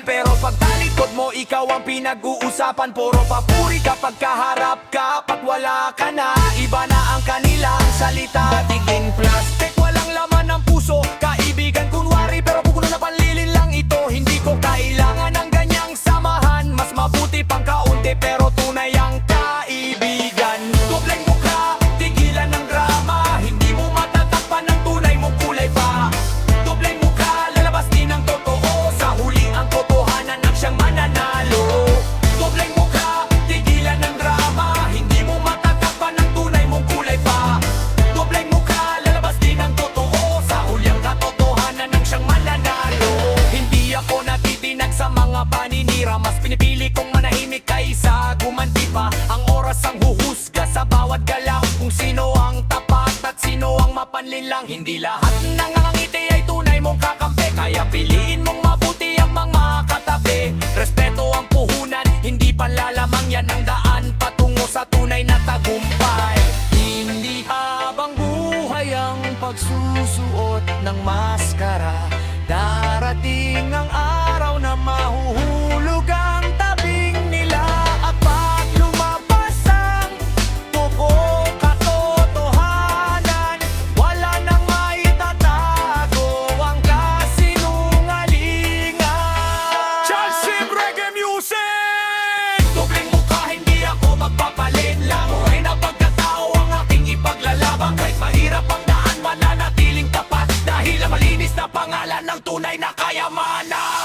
Pero pag talikod mo, ikaw ang pinag-uusapan. Puro papuri kapag kaharap ka, pag wala ka na, iba na ang kanilang salita. Tigin plastic, walang laman ng puso. Kaibigan kunwari, pero pupuno na panlilin lang ito. Hindi ko kailangan ng ganyang samahan. Mas mabuti pang kaunti, pero tunay ang kaibigan. Dobleng mukha, tigilan ng drama. Hindi mo matatakpan ng tunay mong kulay pa. Dobleng mukha, lalabas din ang totoo. Sa huli ang totohanan ang siyang mananalo. Dobleng mukha, tigilan ng drama. Hindi mo matatakpan ng tunay mong kulay pa. Dobleng mukha, lalabas din ang totoo. Sa huli ang katotohanan ang siyang mananalo. Hindi ako natitinag sa mga paninira. Mas pinipili kong manahimik kaysa gumanti pa. Ang oras ang huhusga sa bawat galaw. Kung sino ang tapat at sino ang mapanlinlang. Hindi lahat ng nangangiti ay tunay mong kakampi. Kaya piliin mong mabuti ang mga katabi. Respeto ang puhunan, hindi panlalamang. Yan ang daan patungo sa tunay na tagumpay. Hindi habang buhay ang pagsusuot ng maskara. Darating ang araw na mahuhulog ang tabing nila. At pag lumabas ang totoo katotohanan, wala nang maitatago ang kasinungalingan. Chelsea Reggae Music! Dobleng mukha, hindi ako magpapalit lang. Buhay na pagkatao ang aking ipaglalaban. Kahit mahirap ang daan, mananatiling tapat. Dahil ang malinis na pangalan ng tunay na kayamanan.